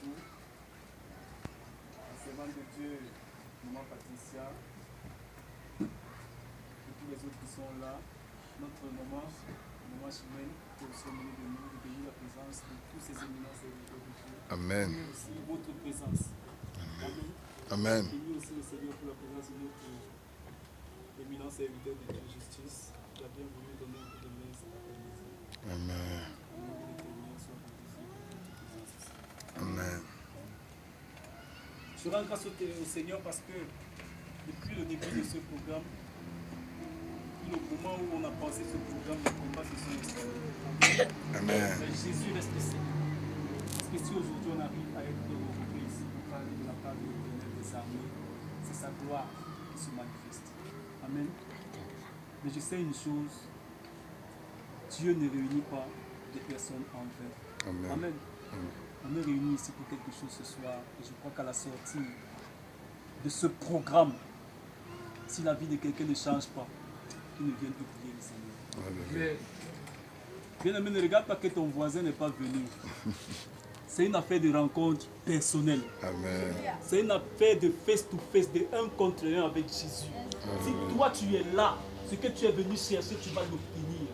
tout. La servante de Dieu, maman Patricia, et tous les autres qui sont là, notre maman Chimène, qui est aussi au milieu de nous, de bénir la présence de tous ces éminents serviteurs de Dieu. Amen. Et aussi votre présence. Amen. Amen. Bénis aussi le Seigneur pour la présence de notre éminent serviteur de Dieu justice, qui a bien voulu donner un coup de main cet après-midi. Amen. Amen. Je rends grâce au Seigneur parce que depuis le début de ce programme, le moment où on a pensé ce programme, les combats se sont installés. Amen. Mais Jésus reste Seigneur. Parce que si aujourd'hui on arrive à être regroupé ici pour parler de la part de l'Éternel des armées, c'est sa gloire qui se manifeste. Amen. Mais je sais une chose, Dieu ne réunit pas des personnes en vain. Amen. Amen. Amen. On est réunis ici pour quelque chose ce soir. Et je crois qu'à la sortie de ce programme, si la vie de quelqu'un ne change pas, qu'il ne vienne que prier le Seigneur. Bien aimé, ne regarde pas que ton voisin n'est pas venu. C'est une affaire de rencontre personnelle. Amen. C'est une affaire de face-to-face, de un contre un avec Jésus. Si toi tu es là, ce que tu es venu chercher, tu vas l'obtenir.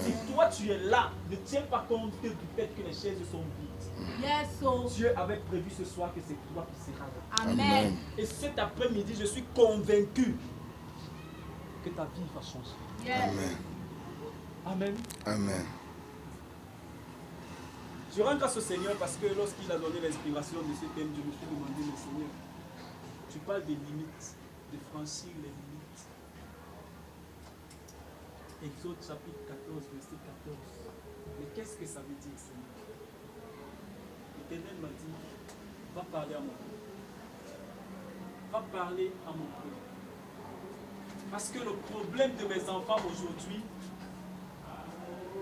Si toi tu es là, ne tiens pas compte du fait que les chaises sont vides. Dieu avait prévu ce soir que c'est toi qui seras là. Amen. Et cet après-midi, je suis convaincu que ta vie va changer. Amen. Amen. Amen. Je rends grâce au Seigneur parce que lorsqu'il a donné l'inspiration de ce thème, je me suis demandé, mais Seigneur, tu parles des limites, de franchir les limites. Exode chapitre 14, verset 14. Mais qu'est-ce que ça veut dire, Seigneur? L'Éternel m'a dit, va parler à mon peuple. Va parler à mon peuple. Parce que le problème de mes enfants aujourd'hui,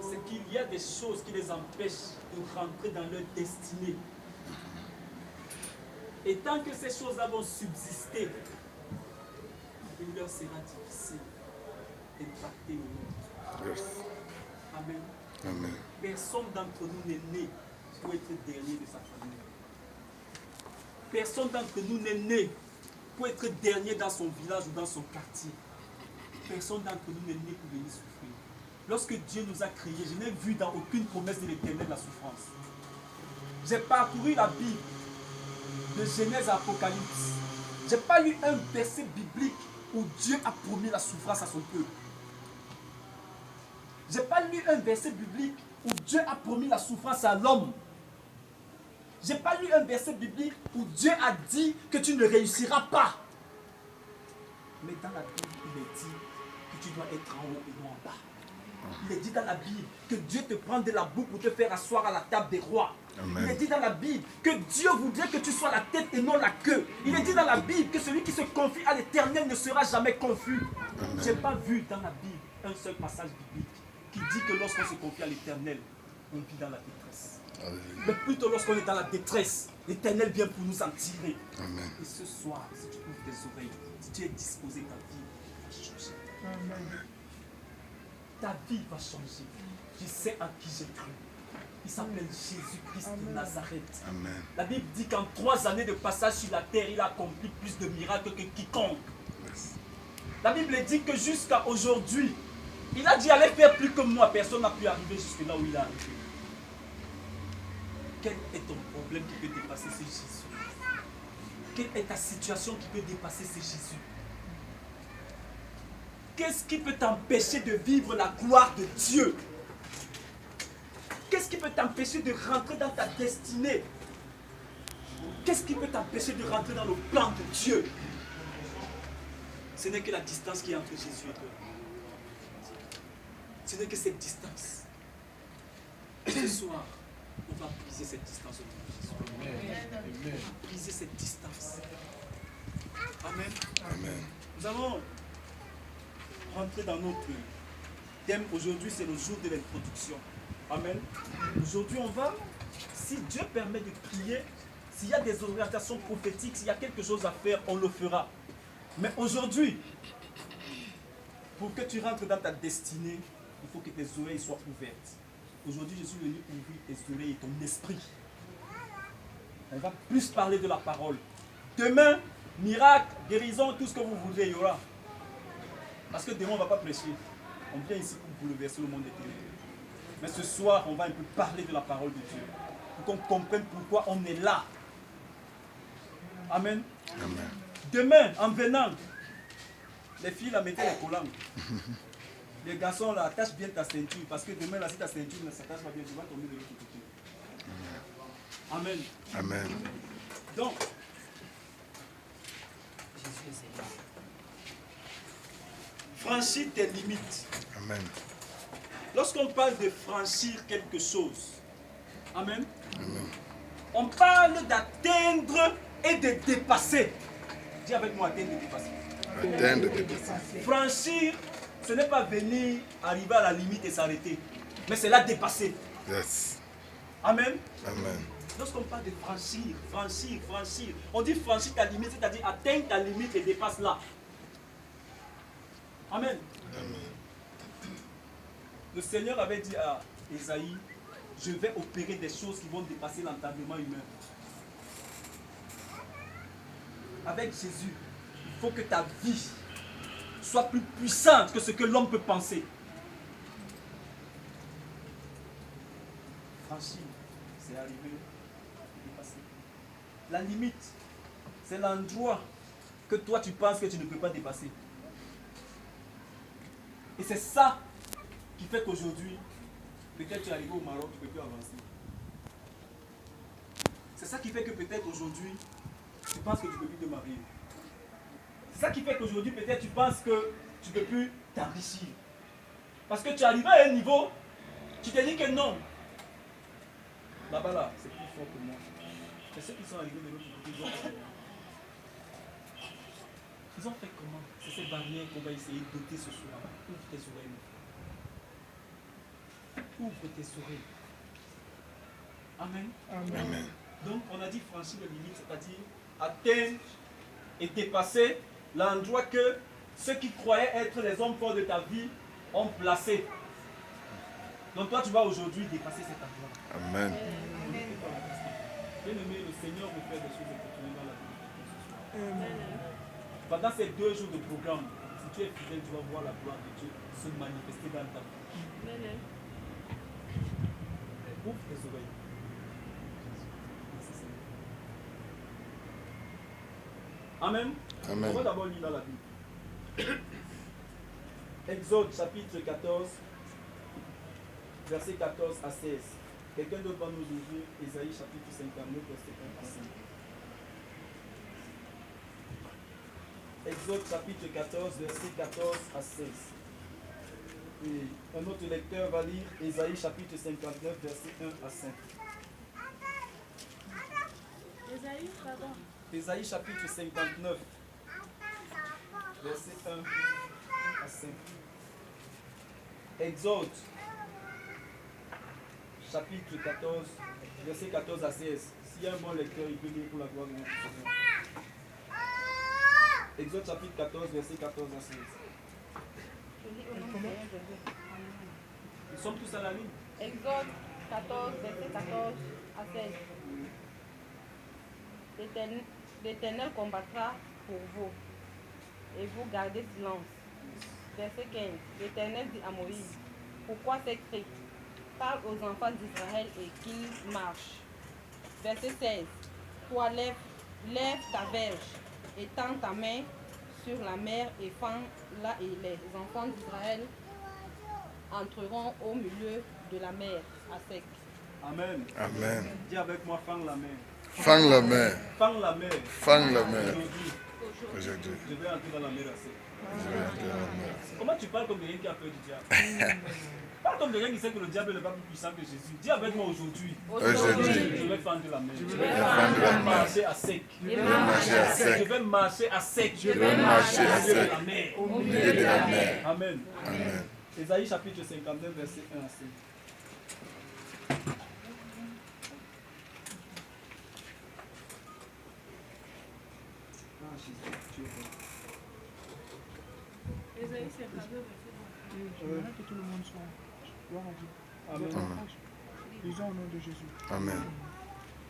c'est qu'il y a des choses qui les empêchent de rentrer dans leur destinée. Et tant que ces choses-là vont subsister, il leur sera difficile d'impacter le monde. Yes. Amen. Amen. Personne d'entre nous n'est né pour être dernier de sa famille. Personne d'entre nous n'est né pour être dernier dans son village ou dans son quartier. Personne d'entre nous n'est né pour venir souffrir. Lorsque Dieu nous a créés, je n'ai vu dans aucune promesse de l'Éternel la souffrance. J'ai parcouru la Bible, de Genèse à Apocalypse. Je n'ai pas lu un verset biblique où Dieu a promis la souffrance à son peuple. Je n'ai pas lu un verset biblique où Dieu a promis la souffrance à l'homme. Je n'ai pas lu un verset biblique où Dieu a dit que tu ne réussiras pas. Mais dans la Bible, il est dit que tu dois être en haut et non en bas. Il est dit dans la Bible que Dieu te prend de la boue pour te faire asseoir à la table des rois. Amen. Il est dit dans la Bible que Dieu voudrait que tu sois la tête et non la queue. Il est dit dans la Bible que celui qui se confie à l'Éternel ne sera jamais confus. Je n'ai pas vu dans la Bible un seul passage biblique qui dit que lorsqu'on se confie à l'Éternel, on vit dans la détresse. Mais plutôt lorsqu'on est dans la détresse, l'Éternel vient pour nous en tirer. Amen. Et ce soir, si tu ouvres tes oreilles, si tu es disposé, ta vie va changer. Ta vie va changer. Je sais à qui j'ai cru. Il s'appelle Jésus-Christ de Nazareth. Amen. La Bible dit qu'en 3 années de passage sur la terre, il a accompli plus de miracles que quiconque. Yes. La Bible dit que jusqu'à aujourd'hui, il a dit allez faire plus que moi. Personne n'a pu arriver jusque là où il est arrivé. Quel est ton problème qui peut dépasser ce Jésus? Quelle est ta situation qui peut dépasser ce Jésus? Qu'est-ce qui peut t'empêcher de vivre la gloire de Dieu? Qu'est-ce qui peut t'empêcher de rentrer dans ta destinée? Qu'est-ce qui peut t'empêcher de rentrer dans le plan de Dieu? Ce n'est que la distance qui est entre Jésus et toi. Ce n'est que cette distance. Ce soir, on va briser cette distance autour de Jésus. Amen. Briser cette distance. Amen. Amen. Nous allons rentrer dans notre thème. Aujourd'hui, c'est le jour de l'introduction. Amen. Aujourd'hui, on va, si Dieu permet de prier, s'il y a des orientations prophétiques, s'il y a quelque chose à faire, on le fera. Mais aujourd'hui, pour que tu rentres dans ta destinée, il faut que tes oreilles soient ouvertes. Aujourd'hui, je suis venu ouvrir tes oreilles et ton esprit. On va plus parler de la parole. Demain, miracle, guérison, tout ce que vous voudrez, il y aura. Parce que demain, on ne va pas prêcher. On vient ici pour bouleverser le monde des ténèbres. Mais ce soir, on va un peu parler de la parole de Dieu. Pour qu'on comprenne pourquoi on est là. Amen. Amen. Demain, en venant, les filles, la mettez les collants. Les garçons, là, attache bien ta ceinture. Parce que demain, là, si ta ceinture ne s'attache pas bien, tu vas tomber de l'autre côté. Amen. Amen. Donc, franchis tes limites. Amen. Lorsqu'on parle de franchir quelque chose, amen, Amen. on parle d'atteindre et de dépasser. Dis avec moi, atteindre et dépasser. Atteindre et dépasser. Franchir, ce n'est pas venir, arriver à la limite et s'arrêter, mais c'est là dépasser. Yes. Amen. Amen. Lorsqu'on parle de franchir, franchir, franchir, on dit franchir ta limite, c'est-à-dire atteindre ta limite et dépasse là. Amen. Amen. Le Seigneur avait dit à Esaïe, je vais opérer des choses qui vont dépasser l'entendement humain. Avec Jésus, il faut que ta vie soit plus puissante que ce que l'homme peut penser. Franchir, c'est arriver et dépasser. La limite, c'est l'endroit que toi tu penses que tu ne peux pas dépasser. Et c'est ça qui fait qu'aujourd'hui, peut-être tu es arrivé au Maroc, tu ne peux plus avancer. C'est ça qui fait que peut-être aujourd'hui, tu penses que tu ne peux plus te marier. C'est ça qui fait qu'aujourd'hui, peut-être tu penses que tu ne peux plus t'enrichir. Parce que tu es arrivé à un niveau, tu te dis que non. Là-bas, là, c'est plus fort que moi. C'est ceux qui sont arrivés de l'autre côté. Ils ont fait comment? C'est ces barrières qu'on va essayer de doter ce soir. Ouvre tes oreilles. Ouvre tes oreilles. Amen. Amen. Donc, on a dit franchir les limites, c'est-à-dire atteindre et dépasser l'endroit que ceux qui croyaient être les hommes forts de ta vie ont placé. Donc, toi, tu vas aujourd'hui dépasser cet endroit. Amen. Bien-aimé, le Seigneur veut faire des choses exceptionnelles dans la vie de ce soir. Pendant ces 2 jours de programme, si tu es fidèle, tu vas voir la gloire de Dieu se manifester dans ta vie. Ouvre tes oreilles. Amen. Amen. On va d'abord lire dans la Bible. Exode chapitre 14, verset 14 à 16. Quelqu'un d'autre va nous ouvrir Ésaïe chapitre 59, verset 1 à 5. Exode chapitre 14, verset 14 à 16. Et un autre lecteur va lire Ésaïe chapitre 59, verset 1 à 5. Ésaïe, pardon. Ésaïe chapitre 59, verset 1 à 5. Exode chapitre 14, verset 14 à 16. S'il y a un bon lecteur, il peut lire pour la gloire de notre Seigneur. Exode chapitre 14, verset 14 à 16. Nous sommes tous à la ligne. Exode 14, verset 14 à 16. L'Éternel combattra pour vous, et vous gardez silence. Verset 15. L'Éternel dit à Moïse, pourquoi ces cris? Parle aux enfants d'Israël et qu'ils marchent. Verset 16. Toi, lève ta verge et tends ta main sur la mer et fends-la, et les enfants d'Israël entreront au milieu de la mer à sec. Amen. Amen. Dis avec moi, fends la mer. Fends la mer. Fends la mer. Fends la mer. Aujourd'hui, Aujourd'hui, je vais entrer dans la mer à sec. je vais entrer dans la mer. Comment tu parles comme quelqu'un qui a peur du diable? Parle comme quelqu'un qui sait que le diable n'est pas plus puissant que Jésus. Dis avec moi aujourd'hui. Aujourd'hui, Je vais fendre la mer. je vais fendre la mer. Marcher à sec. Je vais marcher à Je sec. vais marcher à sec. Je vais marcher à Au milieu de sec. la mer. Au milieu de la mer. Amen. Amen. Ésaïe chapitre 59, verset 1 à 5. Ah, Jésus, tu es bon. Ésaïe 59, verset 1. J'aimerais que tout le monde soit. Gloire à Dieu. Amen. Amen. Lisons au nom de Jésus. Amen.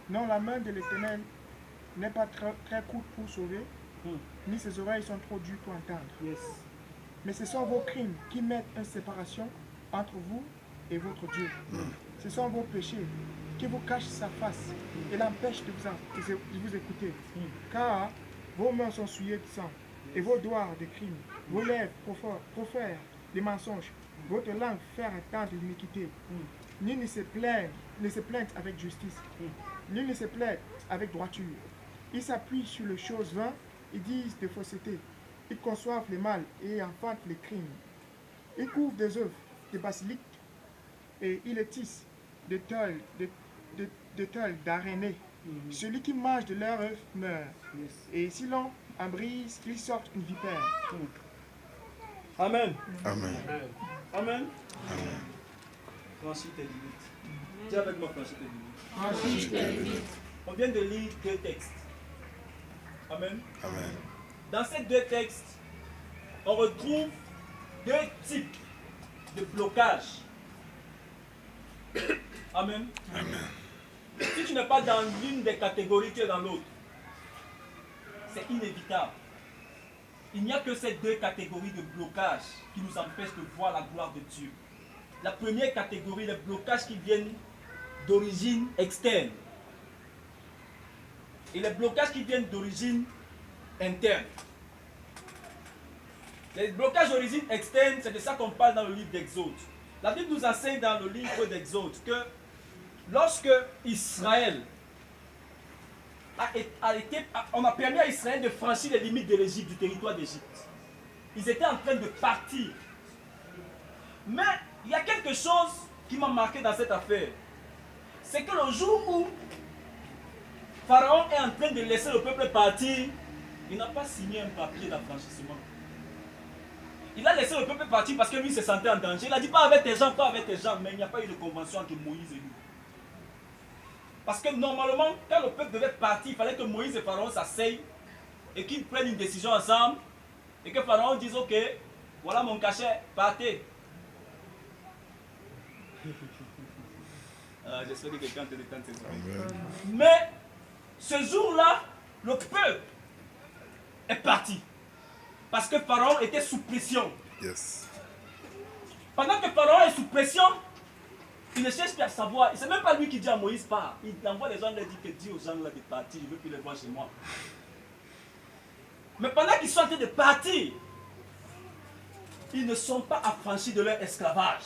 Non, la main de l'Éternel n'est pas très courte pour sauver, ni ses oreilles sont trop dures pour entendre. Yes. Mais ce sont vos crimes qui mettent une séparation entre vous et votre Dieu. Ce sont vos péchés qui vous cachent sa face et l'empêchent de vous écouter. Car vos mains sont souillées de sang et vos doigts de crimes. Vos lèvres profèrent des mensonges. Votre langue fait entendre l'iniquité. Nul ne se plaint avec justice. Nul ne se plaint avec droiture. Ils s'appuient sur les choses vaines, ils disent des faussetés. Ils conçoivent le mal et enfantent les crimes. Ils couvrent des œufs, des basiliques, et ils les tissent de tôles d'araignées. Celui qui mange de leur œuf meurt. Et si l'on en brise, ils sortent une vipère. Amen. Amen. Amen. Amen. Franchis tes limites. Dis avec moi, franchis tes limites. Franchis tes limites. On vient de lire 2 textes. Amen. Amen. Dans ces 2 textes, on retrouve 2 types de blocage. Amen. Amen. Si tu n'es pas dans l'une des catégories, tu es dans l'autre. C'est inévitable. Il n'y a que ces 2 catégories de blocage qui nous empêchent de voir la gloire de Dieu. La première catégorie, les blocages qui viennent d'origine externe. Et les blocages qui viennent d'origine interne. Les blocages d'origine externe, c'est de ça qu'on parle dans le livre d'Exode. La Bible nous enseigne dans le livre d'Exode que lorsque Israël on a permis à Israël de franchir les limites de l'Égypte, du territoire d'Égypte. Ils étaient en train de partir. Mais il y a quelque chose qui m'a marqué dans cette affaire. C'est que le jour où Pharaon est en train de laisser le peuple partir, il n'a pas signé un papier d'affranchissement. Il a laissé le peuple partir parce que lui se sentait en danger. Il a dit pas avec tes gens, pas avec tes gens, mais il n'y a pas eu de convention entre Moïse et lui. Parce que normalement, quand le peuple devait partir, il fallait que Moïse et Pharaon s'asseyent et qu'ils prennent une décision ensemble et que Pharaon dise ok, voilà mon cachet, partez. J'espère que quelqu'un te détend ses oreilles. Mais ce jour-là, le peuple est parti. Parce que Pharaon était sous pression. Yes. Pendant que Pharaon est sous pression, il ne cherche plus à savoir. Ce n'est même pas lui qui dit à Moïse pars. Il envoie les gens, il leur dit que dis aux gens là de partir, je ne veux plus les voir chez moi. Mais pendant qu'ils sont en train de partir, ils ne sont pas affranchis de leur esclavage.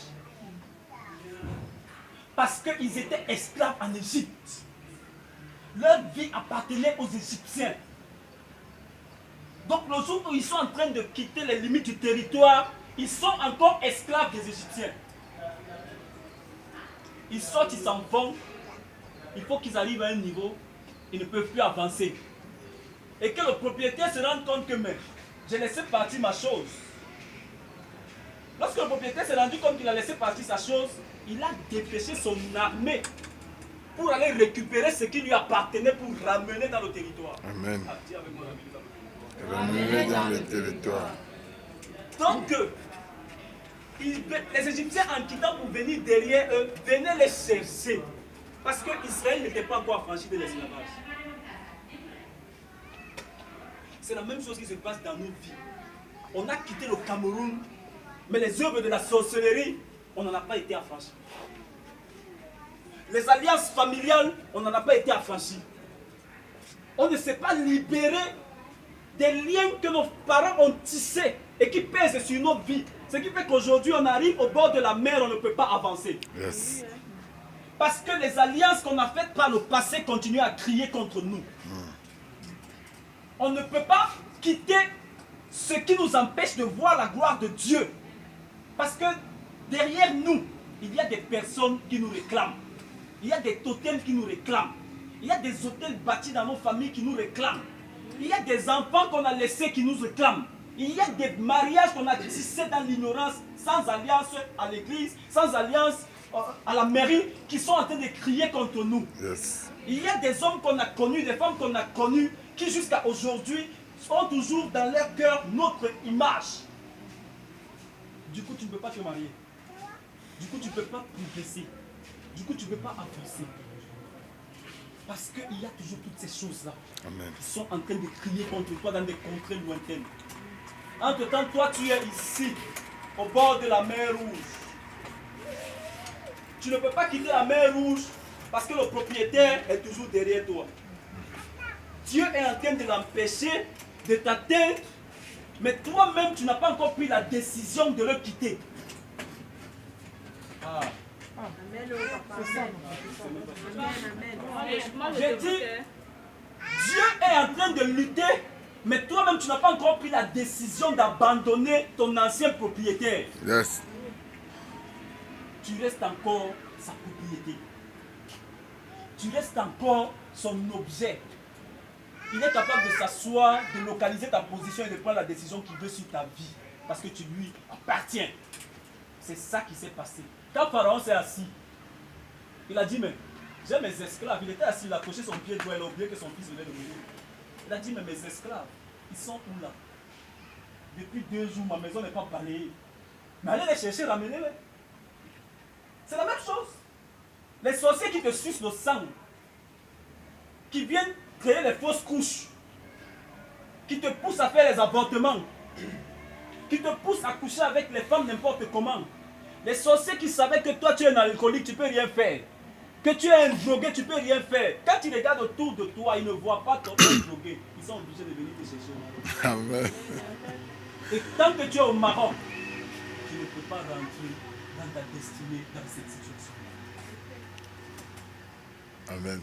Parce qu'ils étaient esclaves en Égypte. Leur vie appartenait aux Égyptiens. Donc le jour où ils sont en train de quitter les limites du territoire, ils sont encore esclaves des Égyptiens. Ils sortent, ils s'en vont. Il faut qu'ils arrivent à un niveau, ils ne peuvent plus avancer. Et que le propriétaire se rende compte que mais j'ai laissé partir ma chose. Lorsque le propriétaire s'est rendu compte qu'il a laissé partir sa chose, il a dépêché son armée pour aller récupérer ce qui lui appartenait pour ramener dans le territoire. Amen. Ah, dis avec moi, Ramener dans le territoire. donc, les Égyptiens, en quittant pour venir derrière eux, venaient les chercher. Parce qu'Israël n'était pas encore affranchi de l'esclavage. C'est la même chose qui se passe dans nos vies. On a quitté le Cameroun, mais les œuvres de la sorcellerie, on n'en a pas été affranchis. Les alliances familiales, on n'en a pas été affranchis. On ne s'est pas libéré des liens que nos parents ont tissés et qui pèsent sur notre vie. Ce qui fait qu'aujourd'hui, on arrive au bord de la mer, on ne peut pas avancer. Yes. Parce que les alliances qu'on a faites par le passé continuent à crier contre nous. On ne peut pas quitter ce qui nous empêche de voir la gloire de Dieu. Parce que derrière nous, il y a des personnes qui nous réclament. Il y a des totems qui nous réclament. Il y a des hôtels bâtis dans nos familles qui nous réclament. Il y a des enfants qu'on a laissés qui nous réclament. Il y a des mariages qu'on a tissés dans l'ignorance, sans alliance à l'église, sans alliance à la mairie, qui sont en train de crier contre nous. Yes. Il y a des hommes qu'on a connus, des femmes qu'on a connues, qui jusqu'à aujourd'hui ont toujours dans leur cœur notre image. Du coup, tu ne peux pas te marier. Du coup, tu ne peux pas progresser. Du coup, tu ne peux pas avancer. Parce qu'il y a toujours toutes ces choses-là Amen. qui sont en train de crier contre toi dans des contrées lointaines. Entre-temps, toi, tu es ici, au bord de la mer Rouge. Tu ne peux pas quitter la mer Rouge parce que le propriétaire est toujours derrière toi. Dieu est en train de l'empêcher de t'atteindre, mais toi-même, tu n'as pas encore pris la décision de le quitter. Ah. Amen, oh, papa. C'est ça. Amen. J'ai dit, Dieu est en train de lutter, mais toi-même, tu n'as pas encore pris la décision d'abandonner ton ancien propriétaire. Yes. Tu restes encore sa propriété. Tu restes encore son objet. Il est capable de s'asseoir, de localiser ta position et de prendre la décision qu'il veut sur ta vie. Parce que tu lui appartiens. C'est ça qui s'est passé. Quand Pharaon s'est assis, il a dit, mais j'ai mes esclaves. Il était assis, il a coché son pied droit, il a oublié que son fils venait de mourir. Il a dit, mais mes esclaves, ils sont où là? Depuis 2 jours, ma maison n'est pas balayée. Mais allez les chercher, ramenez-les. C'est la même chose. Les sorciers qui te sucent le sang, qui viennent créer les fausses couches, qui te poussent à faire les avortements, qui te poussent à coucher avec les femmes n'importe comment. Les sorciers qui savaient que toi tu es un alcoolique, tu ne peux rien faire. Que tu es un drogué, tu ne peux rien faire. Quand ils regardent autour de toi, ils ne voient pas ton drogué. Ils sont obligés de venir te chercher. Amen. Et tant que tu es au Maroc, tu ne peux pas rentrer dans ta destinée, dans cette situation. Amen.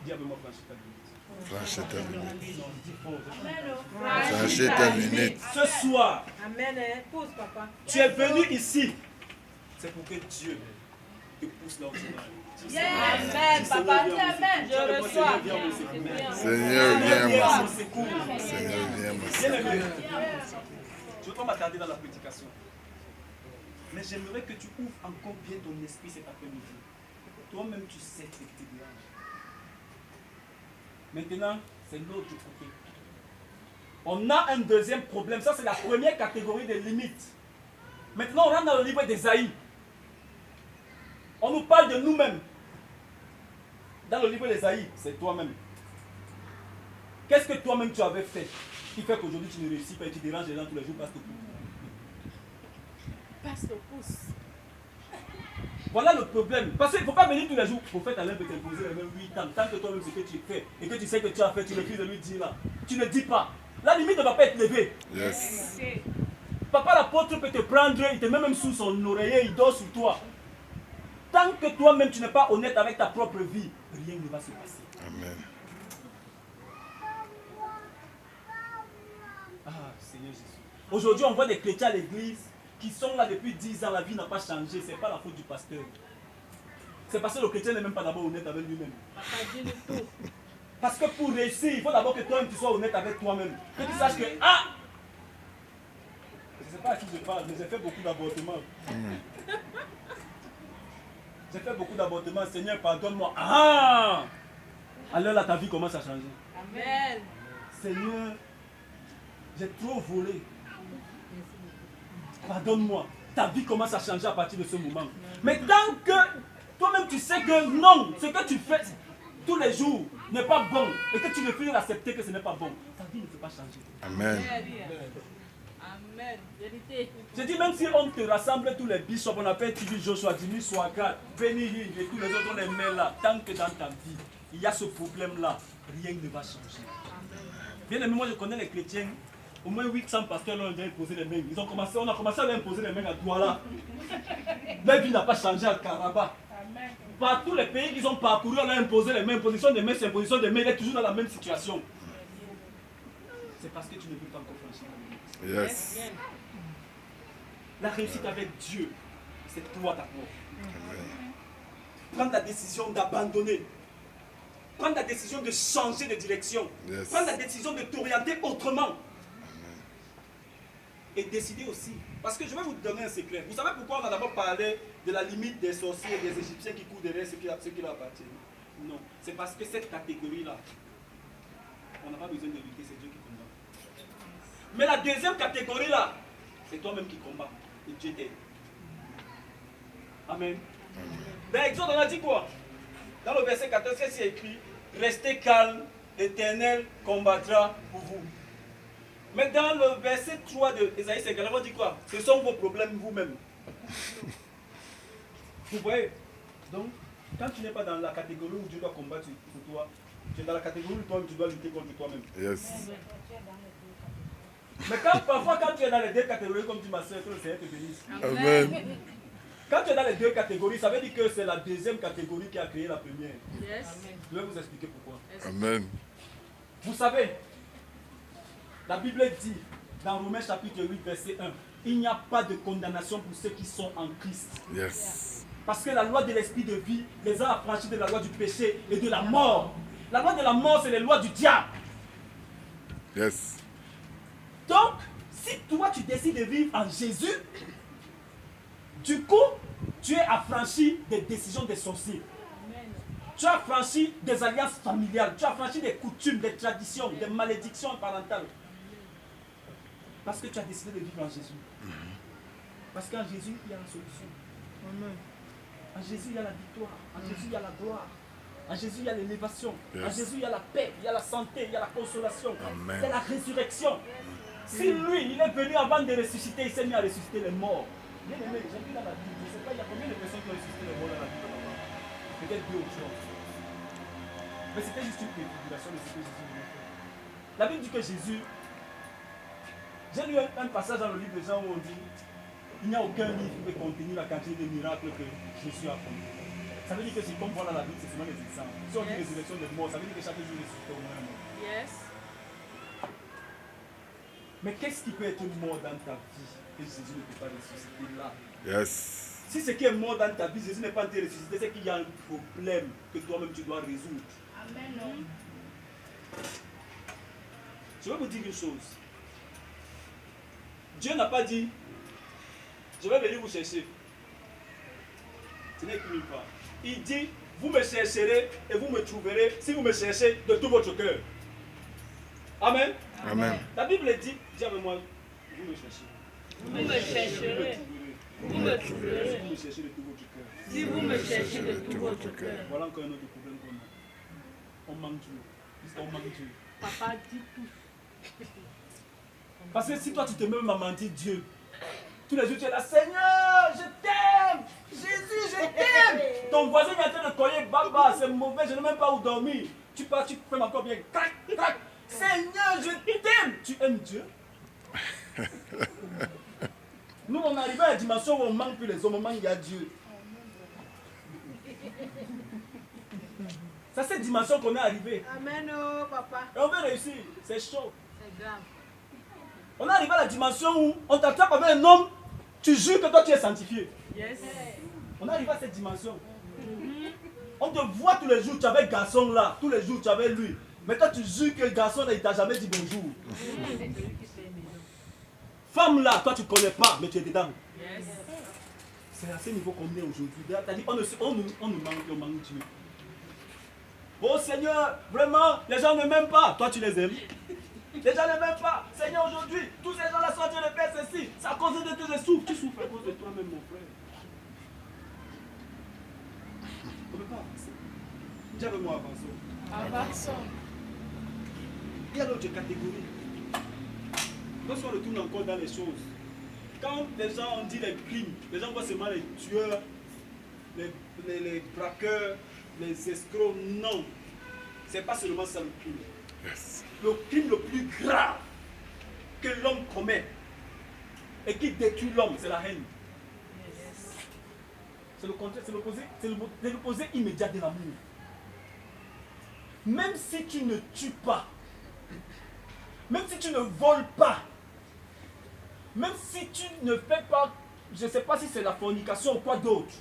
Dis avec moi, franchis ta limite. Franchis ta limite. Non, dis fort. Franchis ta limite. Ce soir, Amen. Pousse, papa. tu es venu ici. C'est pour que Dieu te pousse là où tu vas. Amen, papa. Dis amen. Je reçois. Seigneur, viens à Viens à mon mon secours. Seigneur, viens à mon Bien aimé, je ne veux pas m'attarder dans la prédication. Mais j'aimerais que tu ouvres encore bien ton esprit cet après-midi. Toi-même, tu sais ce qui te dérange. Maintenant, c'est l'autre côté. On a un deuxième problème. Ça, c'est la première catégorie des limites. Maintenant, on rentre dans le livre d'Ésaïe. On nous parle de nous-mêmes. Dans le livre d'Ésaïe, c'est toi-même. Qu'est-ce que toi-même tu avais fait qui fait qu'aujourd'hui tu ne réussis pas et tu déranges les gens tous les jours parce que Passe le pouce. voilà le problème. Parce qu'il ne faut pas venir tous les jours. Le prophète Alain peut t'imposer les mêmes 8 ans. Tant que toi-même ce que tu fais et que tu sais que tu as fait, tu refuses de lui dire là. Tu ne dis pas. La limite ne va pas être levée. Yes. Papa l'apôtre peut te prendre, il te met même sous son oreiller, il dort sur toi. Tant que toi-même tu n'es pas honnête avec ta propre vie, rien ne va se passer. Amen. Ah, Seigneur Jésus. Aujourd'hui, on voit des chrétiens à l'église qui sont là depuis 10 ans, la vie n'a pas changé. Ce n'est pas la faute du pasteur. C'est parce que le chrétien n'est même pas d'abord honnête avec lui-même. Parce que pour réussir, il faut d'abord que toi-même tu sois honnête avec toi-même. Que tu saches que, ah, je ne sais pas à qui je parle, mais j'ai fait beaucoup d'avortements. J'ai fait beaucoup d'avortements. Seigneur, pardonne-moi. Ah! Alors là, ta vie commence à changer. Amen. Seigneur, j'ai trop volé. Pardonne-moi. Ta vie commence à changer à partir de ce moment. Mais tant que toi-même tu sais que non, ce que tu fais tous les jours n'est pas bon et que tu refuses d'accepter que ce n'est pas bon, ta vie ne peut pas changer. Amen. Amen. Vérité. Je dis même si on te rassemble tous les bishops, on appelle TV Joshua, Jimmy Swaga, Benny Hill et tous les autres, on les met là. Tant que dans ta vie, il y a ce problème-là, rien ne va changer. Bien aimé, moi je connais les chrétiens. Au moins 800 pasteurs leur ont déjà imposé les mains. On a commencé à leur imposer les mains à Douala. Leur vie n'a pas changé à Karaba. Par tous les pays qu'ils ont parcouru, on leur a imposé les mains. Position des mains, c'est position des mains. Il est toujours dans la même situation. C'est parce que tu ne veux pas encore franchir la limite. Yes. La réussite avec Dieu, c'est toi d'abord. Prendre la décision d'abandonner. Prendre la décision de changer de direction. Yes. Prendre la décision de t'orienter autrement. Et décider aussi. Parce que je vais vous donner un secret. Vous savez pourquoi on a d'abord parlé de la limite des sorciers et des Égyptiens qui courent derrière ceux qui leur appartiennent? Non. C'est parce que cette catégorie-là, on n'a pas besoin de lutter, c'est Dieu qui combat. Mais la deuxième catégorie-là, c'est toi-même qui combats. Et Dieu t'aide. Amen. Dans Exode, on a dit quoi? Dans le verset 14, qu'est-ce qui est écrit? Restez calme, l'Éternel combattra pour vous. Mais dans le verset 3 de Ésaïe 50, on dit quoi? Ce sont vos problèmes vous-même. Vous voyez? Donc, quand tu n'es pas dans la catégorie où Dieu doit combattre pour toi, tu es dans la catégorie où toi-même tu dois lutter contre toi-même. Yes. Mais parfois, quand tu es dans les deux catégories, comme tu m'as dit, que le Seigneur te bénisse. Amen. Quand tu es dans les deux catégories, ça veut dire que c'est la deuxième catégorie qui a créé la première. Yes. Je vais vous expliquer pourquoi. Amen. Vous savez, la Bible dit dans Romains chapitre 8, verset 1, il n'y a pas de condamnation pour ceux qui sont en Christ. Yes. Parce que la loi de l'esprit de vie les a affranchis de la loi du péché et de la mort. La loi de la mort, c'est les lois du diable. Yes. Donc, si toi tu décides de vivre en Jésus, du coup, tu es affranchi des décisions des sorciers. Tu as affranchi des alliances familiales. Tu as affranchi des coutumes, des traditions, des malédictions parentales. Parce que tu as décidé de vivre en Jésus. Parce qu'en Jésus, il y a la solution. En Jésus, il y a la victoire. En Jésus, il y a la gloire. En Jésus, il y a l'élévation. En Jésus, il y a la paix, il y a la santé, il y a la consolation. Amen. C'est la résurrection. Si lui, il est venu avant de ressusciter, il s'est mis à ressusciter les morts. Bien aimé, j'ai vu dans la Bible, je ne sais pas, il y a combien de personnes qui ont ressuscité les morts dans la Bible là-bas? Peut-être 2 ou 3. Mais c'était juste une préfiguration de ce que Jésus voulait faire. La Bible dit que Jésus, j'ai lu un passage dans le livre de Jean où on dit il n'y a aucun livre qui peut contenir la quantité de miracles que Jésus a accompli. Ça veut dire que si comme voilà la Bible, c'est seulement des exemples. Si on dit résurrection des morts, ça veut dire que chaque jour il ressuscite au moins un mort. Yes. Mais qu'est-ce qui peut être mort dans ta vie que Jésus ne peut pas ressusciter là? Yes. Si ce qui est mort dans ta vie, Jésus n'est pas en train de ressusciter, c'est qu'il y a un problème que toi-même tu dois résoudre. Amen. Je vais vous dire une chose. Dieu n'a pas dit, je vais venir vous chercher. Ce n'est qu'une part. Il dit, vous me chercherez et vous me trouverez si vous me cherchez de tout votre cœur. Amen. Amen. La Bible dit, dis avec moi, vous me cherchez. Vous me chercherez. Vous me trouverez. Si vous me cherchez de tout votre cœur. Si vous me cherchez de tout votre cœur. Voilà encore un autre problème qu'on a. On manque Dieu. On manque Dieu. Papa dit tout. Parce que si toi tu te mets à mentir Dieu, tous les jours tu es là, Seigneur, je t'aime, Jésus, je t'aime. Ton voisin est en train de cogner, baba, c'est mauvais, je n'ai même pas où dormir. Tu pars, tu fais encore bien, crac, crac. Seigneur, je t'aime. Tu aimes Dieu? Nous, on arrive à la dimension où on manque plus les hommes, on manque à Dieu. C'est à cette dimension qu'on est arrivé. Amen, oh papa. Et on veut réussir, c'est chaud. C'est grave. On est arrivé à la dimension où on t'attrape avec un homme, tu jures que toi tu es sanctifié. Yes. On est arrivé à cette dimension. On te voit tous les jours, tu avais le garçon là, tous les jours tu avais lui. Mais toi tu jures que le garçon là, il t'a jamais dit bonjour. Femme là, toi tu ne connais pas, mais tu es dedans. Yes. C'est à ce niveau qu'on est aujourd'hui. C'est-à-dire on nous manque Dieu. Oh Seigneur, vraiment, les gens ne m'aiment pas. Toi tu les aimes. Les gens ne m'aiment pas. Seigneur, aujourd'hui, tous ces gens-là sont en train de faire ceci. C'est à cause de tes souffres. Tu souffres à cause de toi-même, mon frère. On ne peut pas avancer. Dis avec moi, avançons. Avançons. Il y a d'autres catégories. Lorsqu'on retourne encore dans les choses, quand les gens ont dit les crimes, les gens voient seulement les tueurs, les braqueurs, les escrocs. Non. Ce n'est pas seulement ça le crime. Yes. Le crime le plus grave que l'homme commet et qui détruit l'homme, c'est la haine. C'est le contraire, c'est l'opposé immédiat de l'amour. Même si tu ne tues pas, même si tu ne voles pas, même si tu ne fais pas, je ne sais pas si c'est la fornication ou quoi d'autre,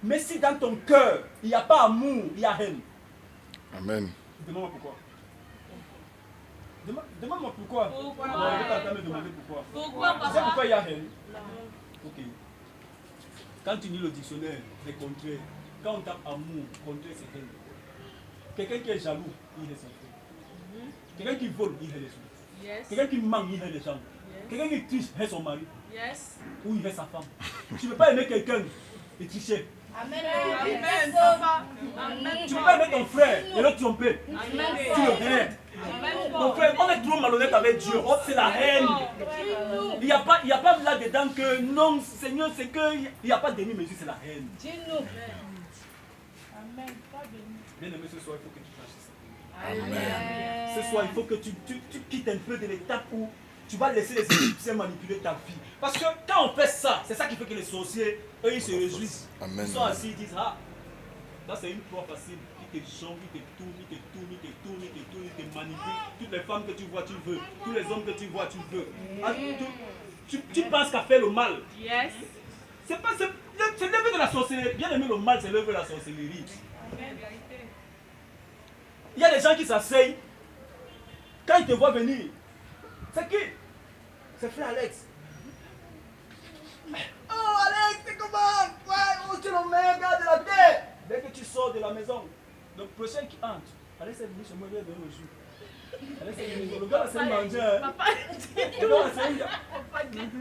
mais si dans ton cœur, il n'y a pas amour, il y a haine. Amen. Demande-moi pourquoi. Demande-moi pourquoi. Pourquoi? Ouais, je vais t'entendre me demander pourquoi. Pourquoi, Tu sais papa? pourquoi il y a haine? Ok. Quand tu lis le dictionnaire, les contraires, quand on tape amour, contraire c'est haine. Quelqu'un qui est jaloux, il est son frère. Quelqu'un qui vole, il est les autres. Yes. Quelqu'un qui manque, il est les gens. Quelqu'un qui triche, il est son mari. Yes. Ou il est sa femme. Tu ne peux pas aimer quelqu'un et tricher. Amen, papa. Tu peux pas aimer ton frère et le tromper. Tu le connais. Mon frère, on est trop malhonnête avec Dieu. Oh, c'est la haine. Il n'y a pas là-dedans que non, Seigneur, c'est qu'il n'y a pas de demi-mesure, c'est la haine. Bien aimé, ce soir, il faut que tu fasses ça. Amen. Ce soir, il faut que tu quittes un peu de l'étape où tu vas laisser les Égyptiens manipuler ta vie. Parce que quand on fait ça, c'est ça qui fait que les sorciers, eux, ils se réjouissent. Amen. Ils sont assis, ils disent, ah, là c'est une proie facile. Ils te jonglent, ils te tournent, ils te tournent, ils te tournent, ils te tournent, ils te manipulent. Toutes les femmes que tu vois, tu veux. Tous les hommes que tu vois, tu veux. Ah, tu penses qu'à faire le mal. Yes. C'est l'œuvre de la sorcellerie. Bien aimé, le mal, c'est l'œuvre de la sorcellerie. Il y a des gens qui s'asseyent. Quand ils te voient venir, c'est qui? C'est frère Alex. Oh Alex, c'est comment? Ouais, oh, tu es le meilleur gars de la terre. Dès que tu sors de la maison, le prochain qui entre, Alex est venu chez moi, il est venu le jour. Alex est venu. Le gars là, c'est un mendiant. Le gars là, c'est un gars.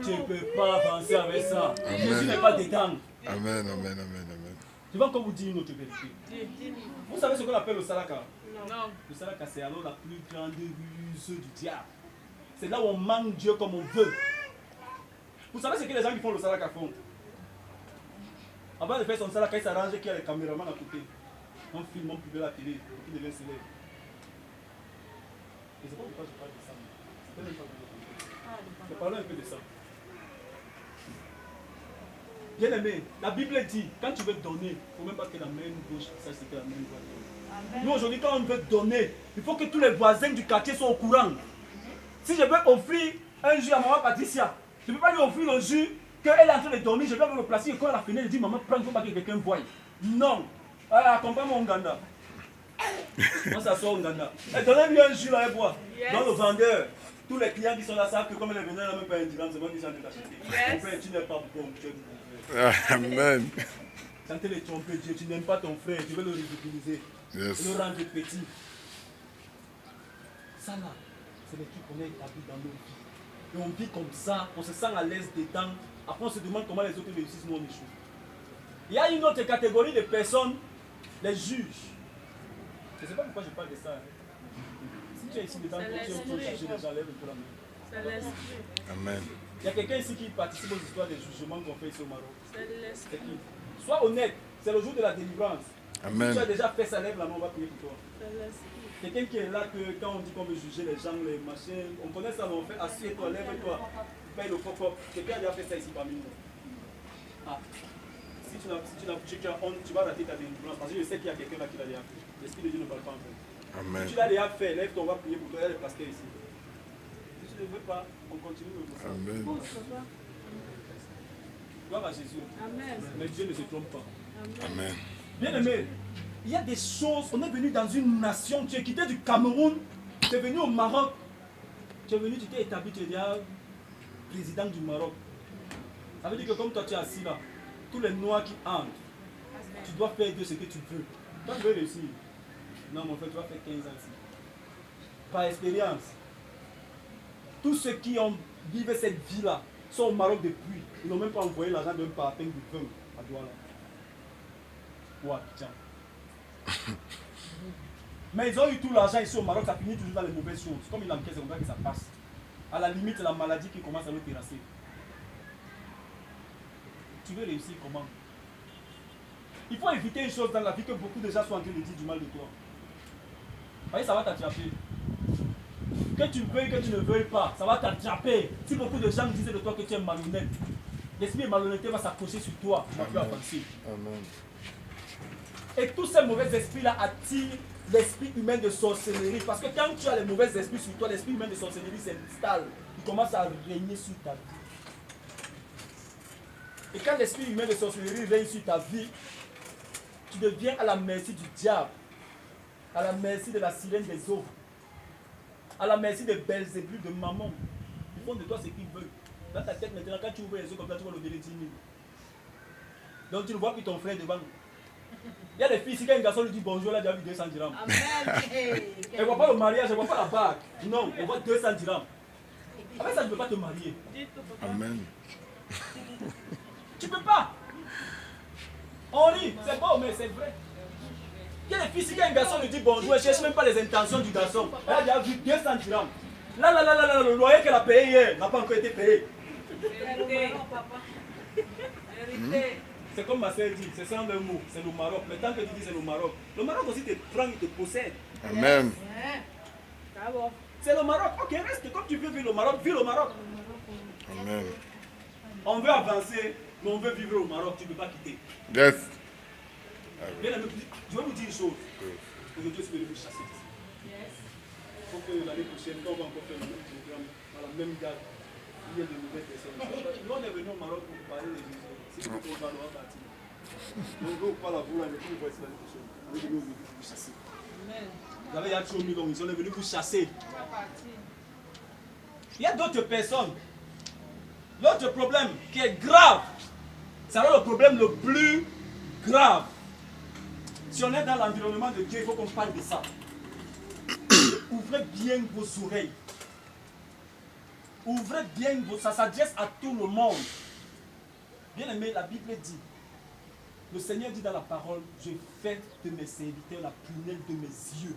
Tu ne peux pas avancer avec ça. Jésus n'est pas dedans. Amen, amen, amen, amen. Je vais encore vous dire une autre vérité. Vous savez ce qu'on appelle le salaka? Non. Le salaka, c'est alors la plus grande ruse du diable. C'est là où on manque Dieu comme on veut. Vous savez ce que les gens qui font le salaka font? Avant de faire son salaka, ils s'arrangent qu'il y a les caméramans à côté. On filme, on publie la télé, et puis devient célèbre. Je ne sais pas pourquoi je parle de ça. C'est même pas de je parle un peu de ça. Bien aimé, la Bible dit, quand tu veux donner, il ne faut même pas que la main gauche sache ce que la main droite. Nous aujourd'hui, quand on veut donner, il faut que tous les voisins du quartier soient au courant. Si je veux offrir un jus à maman Patricia, je ne peux pas lui offrir le jus qu'elle est en train de dormir, je vais le placer et quand elle a fini, je dis maman, prends, il ne faut pas que quelqu'un voie. Non. Accompagne-moi au Nganda. On s'assoit au Nganda. Donnez-lui un jus là et bois. Dans le vendeur, tous les clients qui sont là savent que comme elle est venue, elle n'a même pas un dirham, c'est bon qu'ils sont en train d'acheter. Mon frère, tu n'es pas bon, tu es bon. Amen. Quand tu es trompé, Dieu, tu n'aimes pas ton frère, tu veux le ridiculiser, Yes. le rendre petit. Ça là, c'est les trucs qu'on a établis dans nos vies. Et on vit comme ça, on se sent à l'aise dedans. Après, on se demande comment les autres réussissent, nous on échoue. Il y a une autre catégorie de personnes, les juges. Je ne sais pas pourquoi je parle de ça. Si tu es ici dedans, tu es juger les gens, lève un peu la main. C'est l'esprit. Amen. Il y a quelqu'un ici qui participe aux histoires des jugements qu'on fait ici au Maroc. C'est l'esprit. C'est qui? Sois honnête, c'est le jour de la délivrance. Amen. Si tu as déjà fait ça, lève la main, on va prier pour toi. C'est l'esprit. Quelqu'un qui est là, que quand on dit qu'on veut juger les gens, les machins, on connaît ça, mais on fait assieds-toi, lève-toi, paye le pop-up. Quelqu'un a déjà fait ça ici parmi nous. Ah. Si tu as honte, tu vas rater ta délivrance. Parce que je sais qu'il y a quelqu'un là qui l'a déjà fait. L'Esprit de Dieu ne parle pas en fait. Amen. Si tu l'as déjà fait, lève-toi, on va prier pour toi. Il y a des pasteurs ici. Si tu ne veux pas, on continue le procès. Amen. Gloire à Jésus. Amen. Mais Dieu ne se trompe pas. Amen. Bien aimé, il y a des choses, on est venu dans une nation, tu es quitté du Cameroun, tu es venu au Maroc, tu es venu, tu t'es établi, tu es déjà président du Maroc. Ça veut dire que comme toi tu es assis là, tous les noirs qui entrent, tu dois faire de ce que tu veux. Toi tu veux réussir. Non mon frère, tu vas faire 15 ans ici. Par expérience, tous ceux qui ont vécu cette vie là sont au Maroc depuis, ils n'ont même pas envoyé l'argent d'un parpaing du vin à Douala. Ouais, tiens. Mais ils ont eu tout l'argent ici au Maroc, ça finit toujours dans les mauvaises choses. Comme il encaisse, c'est comme ça que ça passe. À la limite, c'est la maladie qui commence à le terrasser. Tu veux réussir comment? Il faut éviter une chose dans la vie que beaucoup de gens sont en train de dire du mal de toi. Vous voyez, ça va t'attraper. Que tu veuilles, que tu ne veuilles pas, ça va t'attraper. Si beaucoup de gens disaient de toi que tu es malhonnête, l'esprit malhonnêteté va s'approcher sur toi. Tu vas plus avancer. Amen. Et tous ces mauvais esprits-là attirent l'esprit humain de sorcellerie. Parce que quand tu as les mauvais esprits sur toi, l'esprit humain de sorcellerie s'installe. Il commence à régner sur ta vie. Et quand l'esprit humain de sorcellerie règne sur ta vie, tu deviens à la merci du diable, à la merci de la sirène des eaux, à la merci de Belzébul, de maman. Ils font de toi ce qu'ils veulent. Dans ta tête maintenant, quand tu ouvres les yeux comme ça, tu vas le donner 10 000. Donc tu ne vois plus ton frère devant. Il y a des filles, si un garçon lui dit bonjour, elle a déjà vu 200 dirhams. Elle ne voit pas le mariage, elle ne voit pas la bague. Non, elle voit 200 dirhams. Avec ça, tu ne peux pas te marier. Amen. Tu ne peux pas. On rit, c'est beau, mais c'est vrai. Il y a des filles, si un garçon lui dit bonjour, elle ne cherche même pas les intentions du garçon. Elle a déjà vu 200 dirhams. Là, le loyer qu'elle a payé hier n'a pas encore été payé. C'est comme ma sœur dit, c'est sans le mot, c'est le Maroc. Mais tant que tu dis c'est le Maroc aussi te prend, il te possède. Amen. C'est le Maroc. Ok, reste comme tu veux vivre le Maroc, vis le Maroc. Amen. On veut avancer, mais on veut vivre au Maroc, tu ne peux pas quitter. Yes. Bien, je vais vous dire une chose. Aujourd'hui, je suis venu vous chasser. Il faut que l'année prochaine, quand on va encore faire le même programme, dans la même date, il y a de nouvelles personnes. Nous, on est venu au Maroc pour parler des Jésus. Si vous on va partir. Donc, on parle à vous, là, mais vous voyez l'année prochaine. On est venu vous chasser. Vous avez trop mis longs, on est venu vous chasser. Il y a d'autres personnes. L'autre problème qui est grave, c'est alors le problème le plus grave. Si on est dans l'environnement de Dieu, il faut qu'on parle de ça. Ouvrez bien vos oreilles. Ouvrez bien vos... Ça s'adresse à tout le monde. Bien aimé, la Bible dit, le Seigneur dit dans la parole, je fais de mes serviteurs la prunelle de mes yeux.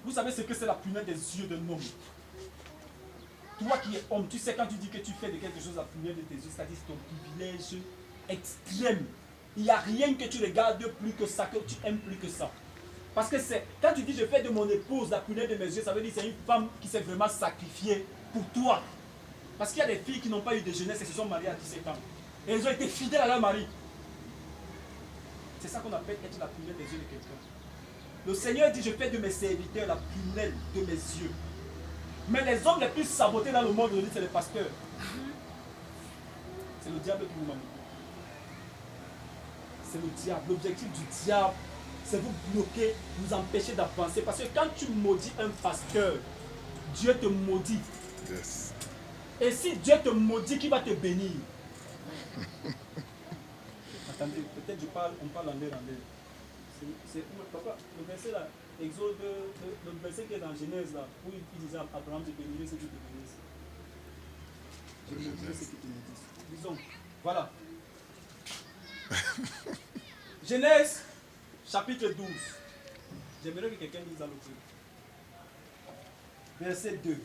Vous savez ce que c'est la prunelle des yeux d'un homme? Toi qui es homme, tu sais quand tu dis que tu fais de quelque chose la prunelle de tes yeux, c'est-à-dire c'est ton privilège extrême. Il n'y a rien que tu regardes plus que ça, que tu aimes plus que ça. Parce que c'est, quand tu dis je fais de mon épouse la prunelle de mes yeux, ça veut dire que c'est une femme qui s'est vraiment sacrifiée pour toi. Parce qu'il y a des filles qui n'ont pas eu de jeunesse et se sont mariées à 17 ans. Et elles ont été fidèles à leur mari. C'est ça qu'on appelle être la prunelle des yeux de quelqu'un. Le Seigneur dit je fais de mes serviteurs la prunelle de mes yeux. Mais les hommes les plus sabotés dans le monde aujourd'hui, c'est les pasteurs. C'est le diable qui vous manipule. C'est le diable. L'objectif du diable, c'est vous bloquer, vous empêcher d'avancer. Parce que quand tu maudis un pasteur, Dieu te maudit. Yes. Et si Dieu te maudit, qui va te bénir? Attendez, peut-être on parle en l'air. C'est papa, le verset là, Exode, le verset qui est dans Genèse là, où il disait à Abraham, je bénirai ceux qui te bénissent. Je bénirai ceux qui te bénissent. Disons, voilà. Genèse, chapitre 12. J'aimerais que quelqu'un lise dans le truc. Verset 2.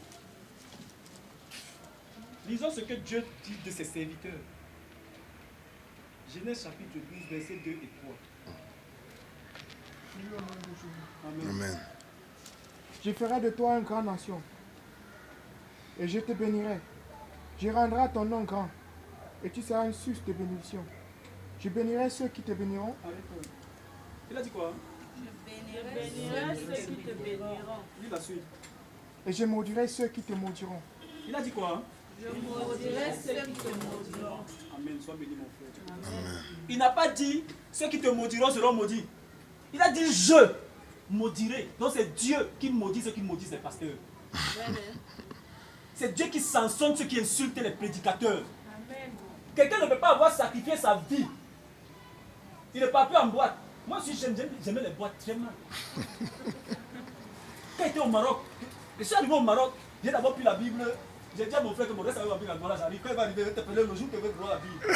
Lisons ce que Dieu dit de ses serviteurs. Genèse chapitre 12, verset 2 et 3. Amen. Amen. Je ferai de toi une grande nation, et je te bénirai. Je rendrai ton nom grand, et tu seras une source de bénédiction. Je bénirai ceux qui te béniront. Arrête-toi. Il a dit quoi? Je bénirai ceux qui te béniront. Lis la suite. Et je maudirai ceux qui te maudiront. Il a dit quoi? Je maudirai ceux qui te maudiront. Amen. Sois béni, mon frère. Amen. Il n'a pas dit ceux qui te maudiront seront maudits. Il a dit je maudirai. Donc c'est Dieu qui maudit ceux qui maudissent les pasteurs. C'est Dieu qui sanctionne ceux qui insultent les prédicateurs. Quelqu'un ne peut pas avoir sacrifié sa vie. Il ne part plus en boîte. Moi aussi j'aimais les boîtes très mal. Quand j'étais au Maroc, je suis arrivé au Maroc, j'ai d'abord pris la Bible. J'ai dit à mon frère que mon reste avait appris la Gemara, j'arrive. Quand il va arriver, il va t'appeler le jour que tu veux voir la Bible.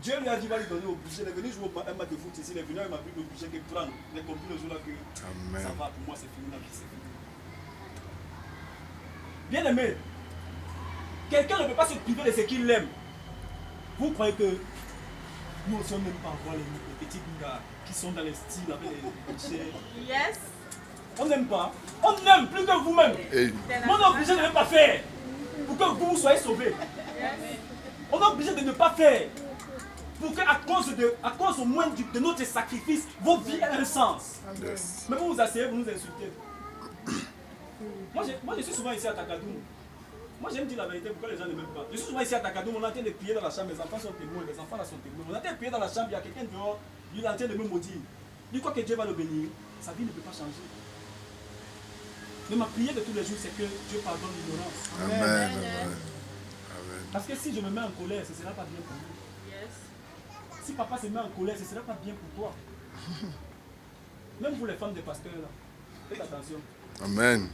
Dieu lui a dit, il va lui donner au budget. Il est venu jouer un match de foot ici, il est venu avec ma Bible au budget qu'il prend. Il a compris le jour là que Amen. ça va pour moi, c'est fini, la vie, c'est fini. Bien aimé, quelqu'un ne peut pas se priver de ce qu'il aime. Vous croyez que nous aussi on n'aime pas voir les petits gars qui sont dans les styles avec les clichés? Yes. On n'aime pas. On aime plus que vous-même. Hey. On est obligé de ne pas faire pour que vous soyez sauvés. On est obligé de ne pas faire pour qu'à cause au moins de notre sacrifice, vos vies aient un sens. Yes. Mais vous vous asseyez, vous nous insultez. Moi, je suis souvent ici à Takadoum. Moi, j'aime dire la vérité, pourquoi les gens ne m'aiment pas. Je suis souvent ici à Takadoum, on est en train de prier dans la chambre, les enfants sont témoins, les enfants là sont témoins. On est en train de prier dans la chambre, il y a quelqu'un dehors, il est en train de me maudire. Il croit que Dieu va le bénir, sa vie ne peut pas changer. Mais ma prière de tous les jours, c'est que Dieu pardonne l'ignorance. Amen. Amen. Amen. Parce que si je me mets en colère, ce ne sera pas bien pour moi. Yes. Si papa se met en colère, ce ne sera pas bien pour toi. Même vous les femmes des pasteurs là, faites attention. Amen.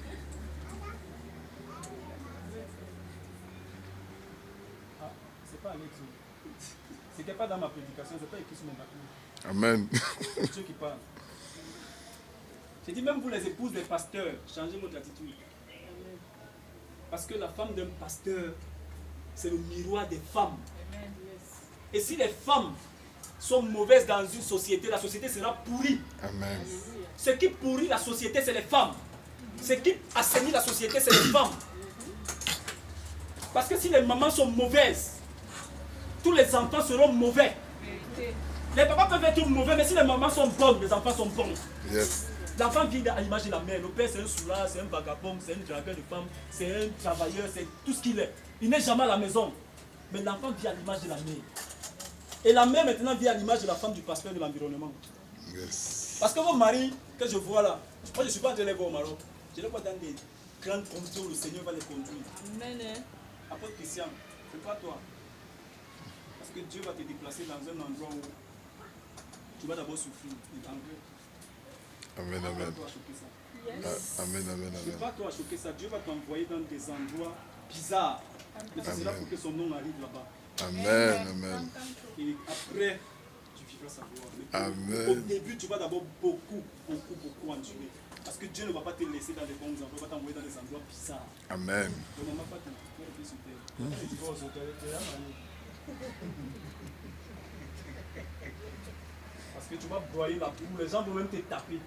Ah, c'est pas Alex. Ce qui n'est pas dans ma prédication, ce n'est pas écrit sur mon papier. Amen. C'est Dieu qui parle. J'ai dit, même vous les épouses des pasteurs, changez votre attitude. Parce que la femme d'un pasteur, c'est le miroir des femmes. Et si les femmes sont mauvaises dans une société, la société sera pourrie. Amen. Ce qui pourrit la société, c'est les femmes. Ce qui assainit la société, c'est les femmes. Parce que si les mamans sont mauvaises, tous les enfants seront mauvais. Les papas peuvent être mauvais, mais si les mamans sont bonnes, les enfants sont bons. Yes. L'enfant vit à l'image de la mère. Le père, c'est un soulard, c'est un vagabond, c'est un dragueur de femme, c'est un travailleur, c'est tout ce qu'il est. Il n'est jamais à la maison. Mais l'enfant vit à l'image de la mère. Et la mère maintenant vit à l'image de la femme du pasteur de l'environnement. Yes. Parce que vos maris, que je vois là, moi je ne suis pas en train de les voir au Maroc. Je les vois dans des grandes conditions où le Seigneur va les conduire. Amen. Apôtre Christian, c'est pas toi. Parce que Dieu va te déplacer dans un endroit où tu vas d'abord souffrir. Amen, amen. Toi à choquer ça. Amen, amen, C'est amen. pas toi à choquer ça. Dieu va t'envoyer dans des endroits bizarres. Mais c'est là pour que son nom arrive là-bas. Amen, amen. Et après, tu vivras sa gloire. Mais Amen. au début, tu vas d'abord beaucoup endurer. Parce que Dieu ne va pas te laisser dans les bons endroits, il va t'envoyer dans des endroits bizarres. Amen. Donc, maman, pas te laisser sur terre. Les divorces, tu es marié. Parce que tu vas broyer la boue, les gens vont même te taper.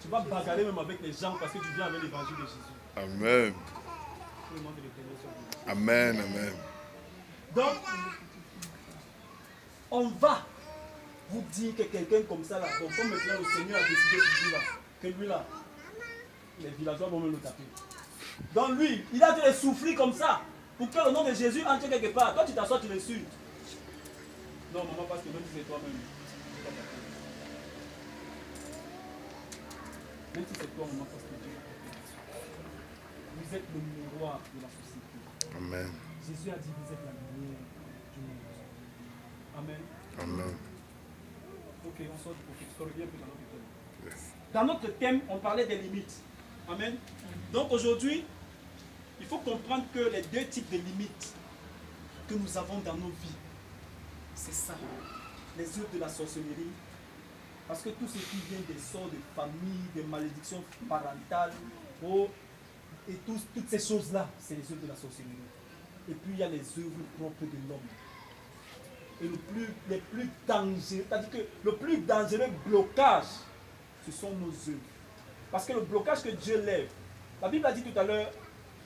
Tu vas bagarrer même avec les gens parce que tu viens avec l'évangile de Jésus. Amen. Tout le monde est l'éternel sur vous. Amen, amen. Donc, on va vous dire que quelqu'un comme ça là, donc comme maintenant le Seigneur a décidé que lui là, les villageois vont même le taper. Donc lui, il a dû les souffrir comme ça, pour que le nom de Jésus entre quelque part. Toi tu t'assois, tu l'insultes. Non maman, parce que même si c'est toi-même, tu vas taper. Même si c'est toi maman, parce que Dieu va taper. Vous êtes le miroir de la société. Amen. Jésus a dit, vous êtes la lumière du monde. Amen. Amen. Ok, on sort du prophète. On revient plus dans notre thème. Yes. Dans notre thème, on parlait des limites. Amen. Donc aujourd'hui, il faut comprendre que les deux types de limites que nous avons dans nos vies, c'est ça. Les œuvres de la sorcellerie. Parce que tout ce qui vient des sorts de famille, des malédictions parentales, et toutes ces choses-là, c'est les œuvres de la sorcellerie. Et puis il y a les œuvres propres de l'homme. Et les plus dangereux, c'est-à-dire que le plus dangereux blocage, ce sont nos œuvres. Parce que le blocage que Dieu lève, la Bible a dit tout à l'heure,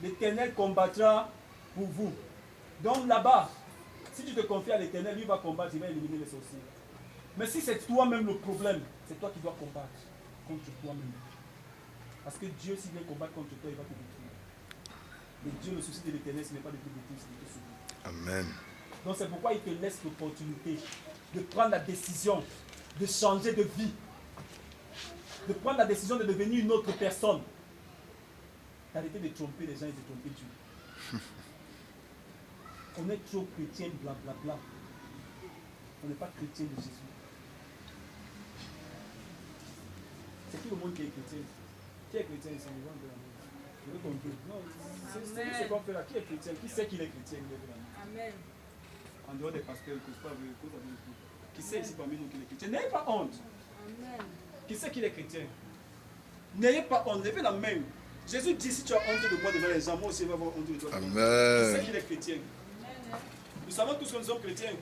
l'Éternel combattra pour vous. Donc là-bas, si tu te confies à l'Éternel, lui va combattre, il va éliminer les sorciers. Mais si c'est toi-même le problème, c'est toi qui dois combattre contre toi-même. Parce que Dieu, s'il vient combattre contre toi, il va te détruire. Mais Dieu, le souci de l'Éternel, ce n'est pas de te détruire, c'est de te sauver. Amen. Donc c'est pourquoi il te laisse l'opportunité de prendre la décision de changer de vie, de prendre la décision de devenir une autre personne, d'arrêter de tromper les gens et de tromper Dieu. On est trop chrétien, blablabla. On n'est pas chrétien de Jésus. C'est tout le monde qui est chrétien. Qui est chrétien ici? Je veux compter. Non, c'est ce qu'on fait là. Qui est chrétien? Qui sait qu'il est chrétien? Amen. En dehors des pasteurs, qui sait ici parmi nous qu'il est chrétien? N'ayez pas honte. Amen. Qui sait qu'il est chrétien? N'ayez pas honte. Levez la main. Jésus dit, si tu as honte de moi devant les gens, moi aussi je vais avoir honte de toi. Qui sait Amen. qu'il est chrétien? Nous savons tous que nous sommes chrétiens.